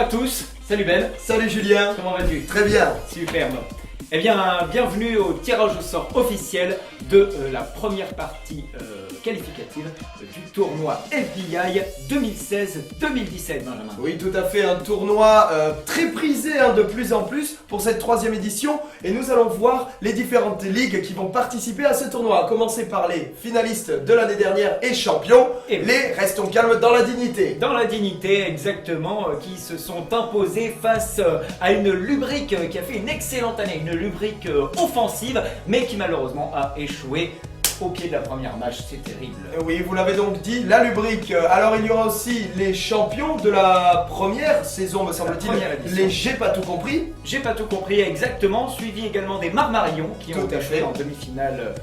tous, salut Ben. Salut Julien. Comment vas-tu? Très bien. Superbe. Eh bien, bienvenue au tirage au sort officiel de la première partie qualificative du tournoi FBI 2016-2017, Benjamin. Oui, tout à fait, un tournoi très prisé de plus en plus pour cette troisième édition. Et nous allons voir les différentes ligues qui vont participer à ce tournoi. À commencer par les finalistes de l'année dernière et champions, Et les Restons calmes dans la dignité. dans la dignité, exactement, qui se sont imposés face à une lubrique qui a fait une excellente année, une lubrique offensive, mais qui malheureusement a échoué au pied de la première match. C'est terrible. Oui, vous l'avez donc dit, la lubrique. Alors il y aura aussi les champions de la première saison, me semble-t-il. première édition. Les J'ai pas tout compris. J'ai pas tout compris exactement, suivi également des Marmarillons qui ont Tout à échoué fait. en demi-finale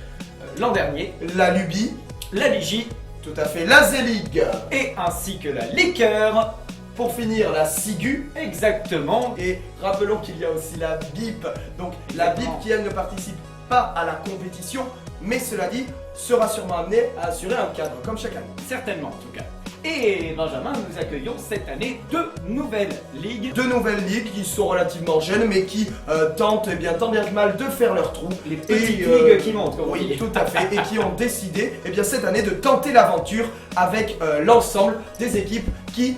l'an dernier, La Lubie. la Vigie Tout à fait. La Z-League. et ainsi que la Liqueur. Pour finir, la Sigu. Exactement. Et rappelons qu'il y a aussi la BIP. Donc la BIP qui elle ne participe pas à la compétition, mais cela dit, sera sûrement amenée à assurer un cadre, comme chaque année. Certainement en tout cas. Et Benjamin, nous accueillons cette année deux nouvelles ligues. Deux nouvelles ligues qui sont relativement jeunes, mais qui tentent tant bien que mal de faire leur trou. Les petites Et, ligues qui montent, comme on Oui, dit. tout à fait. Et qui ont décidé cette année de tenter l'aventure avec l'ensemble des équipes qui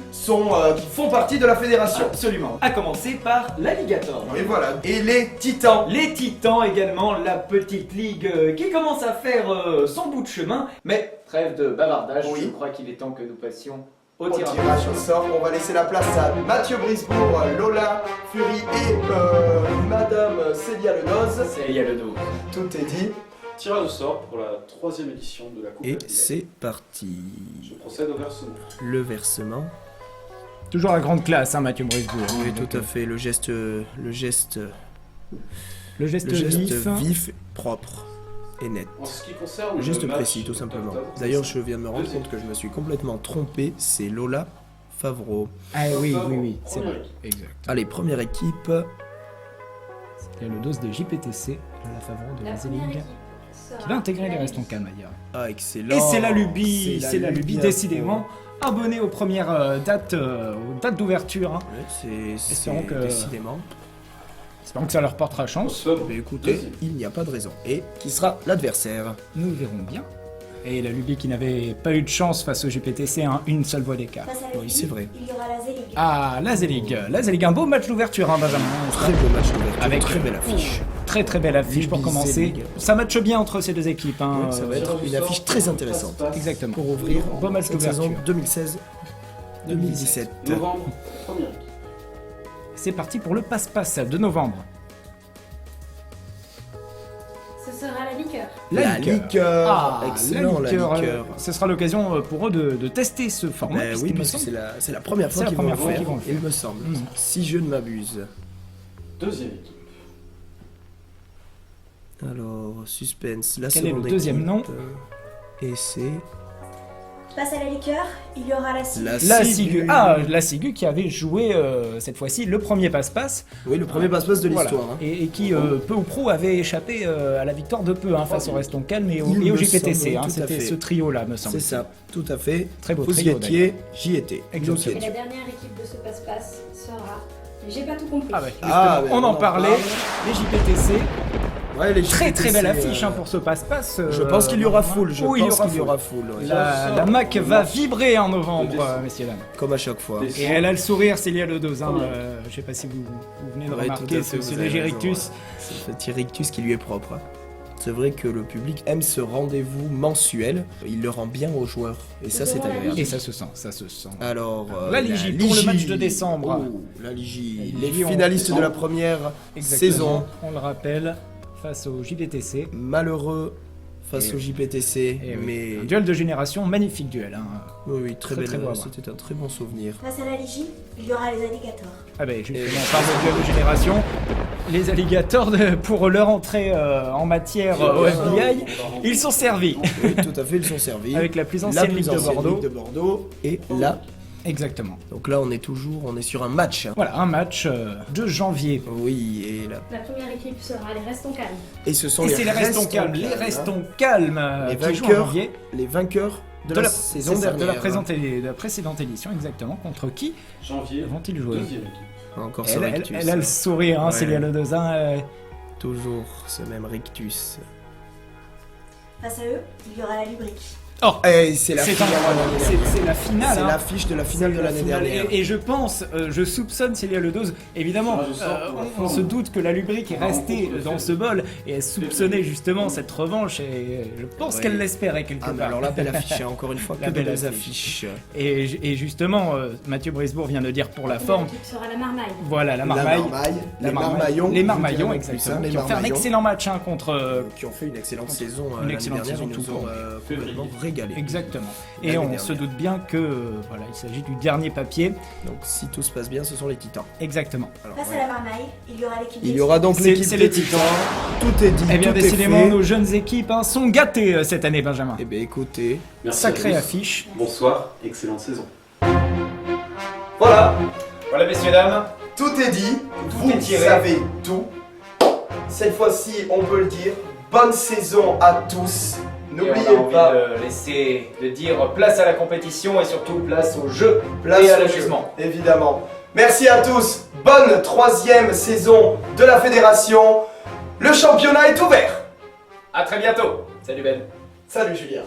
font partie de la fédération. Absolument. À commencer par l'Alligator. Et voilà. Et les Titans. Les Titans également, la petite ligue qui commence à faire son bout de chemin. Mais trêve de bavardage, Oui. je crois qu'il est temps que nous passions au Au tirage. tirage au sort, on va laisser la place à Mathieu Brisebourg, Lola Fury et Madame Célia Lenoz. C'est y a le dos. Tout est dit. Tirage au sort pour la troisième édition de la Coupe Et FBI. c'est parti. Je procède au versement. Le versement. Toujours la grande classe, hein, Mathieu Brisebourg. Oui, tout à fait. Le geste vif. vif, propre et net. En ce qui concerne Le geste match précis, tout simplement. d'octobre, D'ailleurs, c'est je viens de me rendre deuxième. compte que je me suis complètement trompé. C'est Lola Favreau. Ah oui, Octobre, oui, oui, c'est première vrai. équipe. Exact. Allez, première équipe. Il y a le dos des JPTC, de la Favreau de La la première Z-League, équipe sera qui va intégrer les la Restons Ligue. calmes d'ailleurs. Ah, excellent. Et c'est la lubie, c'est la lubie à décidément. Abonné aux premières dates d'ouverture. Hein. fond. Ouais, c'est Espérons que- décidément. Espérons que ça leur portera chance. Octobre, Mais écoutez, deuxième. il n'y a pas de raison. Et qui sera l'adversaire? Nous verrons bien. Et la lubie qui n'avait pas eu de chance face au JPTC, hein, une seule voix d'écart. Face à la Oui, Ligue, c'est vrai. il y aura la Z-League. Ah, la Z-League. La Z-League, un beau match d'ouverture, hein, Benjamin. Très beau match d'ouverture. Avec très belle affiche. Très très belle affiche pour Lubie, commencer. Z-League. Ça matche bien entre ces deux équipes. Hein, Ouais, ça va être une affiche très intéressante. Exactement. Pour ouvrir Beau match cette saison d'ouverture. 2016-2017. Novembre, première équipe. C'est parti pour le passe-passe de novembre. Ce sera la Liqueur. La liqueur. Ah, Excellent, la liqueur. liqueur. Ce sera l'occasion pour eux de tester ce format. Ben oui, puisqu'il me parce que semble- c'est la première C'est fois la qu'ils vont, première le fois faire, qu'ils vont le faire. il me semble. Mhm. Si je ne m'abuse. Deuxième équipe. Alors, suspense, la Quel est le seconde deuxième équipe, nom et c'est Face à la Liqueur, il y aura la Cible. La Sigu. Ah, la Sigu qui avait joué cette fois-ci le premier passe-passe. Oui, le premier passe-passe de Voilà. l'histoire. hein. Et qui, peu ou prou, avait échappé à la victoire de peu face au Restons Calmes et au Il me JPTC. semble, Hein, tout à C'était fait. ce trio-là, me semble. C'est ça, tout à fait. Très beau Vous y trio, étiez, j'y étais. Exactement. Nous y Et étions. la dernière équipe de ce passe-passe sera. J'ai pas tout compris. Ah ouais, Ah, justement, ben, on en parlait. Les JPTC. Ouais, les Très très JPTC, belle affiche pour ce passe-passe. Je pense qu'il y aura full. Je oui, pense qu'il y full. aura full. ouais. La MAC va vibrer en novembre, décembre. messieurs dames. Comme à chaque fois. Des- Et elle a le sourire, Célia Ledoz. Hein, je sais pas si vous venez de Ouais, tout remarquer à fait, ce vous léger avez raison, rictus. ouais. C'est ce petit rictus qui lui est propre. hein. C'est vrai que le public aime ce rendez-vous mensuel. Il le rend bien aux joueurs. Et ça, c'est agréable. Et ça se sent, ça se sent. Alors, La Ligie pour le match de décembre. Oh, la Ligie. La Les Ligie, on- finalistes de la première Exactement. saison. On le rappelle, face au JPTC. Malheureux face Et- au JPTC. Et oui, Mais un duel de génération, magnifique duel. Hein. oui, oui, très, Très, belle. très beau à voir. C'était un très bon souvenir. Face à la Ligie, il y aura les alligators. Ah ben justement, on parle de duel de génération. Les alligators, pour leur entrée en matière au FBI, ils sont servis. Oui, tout à fait, ils sont servis. Avec la plus La ancienne plus ligue de ancienne Bordeaux. ligue de Bordeaux. Et là, Exactement. donc là, on est sur un match. hein. Voilà, un match de janvier. Oui, et là. La première équipe sera les Restons Calmes. Et ce sont Et les c'est les Restons calmes, les hein. Restons calmes Les qui jouent en vainqueurs, janvier. les vainqueurs de la saison c'est ça, dernière. de la précédente édition, exactement. Contre qui Janvier, vont-ils jouer? deuxième équipe. Encore ce elle, rictus. elle a le sourire, hein, Ouais. Célia Ledezin. Toujours ce même rictus. Face à eux, il y aura la lubrique. Et c'est la C'est finale. c'est la finale. C'est hein. l'affiche de la finale de C'est la l'année finale. dernière. Et je pense, je soupçonne Célia Ledose, évidemment, Je sens pour la on forme. se doute que la lubrique est restée dans ce bol et elle soupçonnait justement cette revanche et je pense Ouais. qu'elle l'espérait quelque Ah, mais part. alors la belle affiche, hein, encore une fois, La que de belle belles affiche. affiches. Et justement, Mathieu Brisebourg vient de dire pour la forme, Le truc sera la marmaille. voilà la marmaille. Les marmaillons. Les je marmaillons, dirais plus, exactement. hein, les Qui ont fait un marmaillons. excellent match hein, contre. Qui ont fait une excellente saison. Une l'année excellente dernière, saison ils tout nous ont court. complètement régalé. Exactement. Et L'année on dernière. se doute bien que voilà, il s'agit du dernier papier. Donc si tout se passe bien, ce sont les Titans. Exactement. Alors, Face ouais. à la marmaille, il y aura l'équipe. Il y aura donc C'est- l'équipe c'est des les Titans. Tout est dit, Eh bien, tout est décidément, fait. nos jeunes équipes hein, sont gâtées cette année, Benjamin. Eh bien écoutez, Merci Sacrée à tous. affiche. Bonsoir, excellente saison. Voilà, Voilà, messieurs, dames. tout est dit, vous est tiré. savez tout. Cette fois-ci, on peut le dire, bonne saison à tous. Et on a N'oubliez envie pas, de dire place à la compétition et surtout place au jeu place et à au l'amusement. jeu, évidemment. Merci à tous, bonne troisième saison de la fédération. Le championnat est ouvert. À très bientôt. Salut Ben. Salut Julien.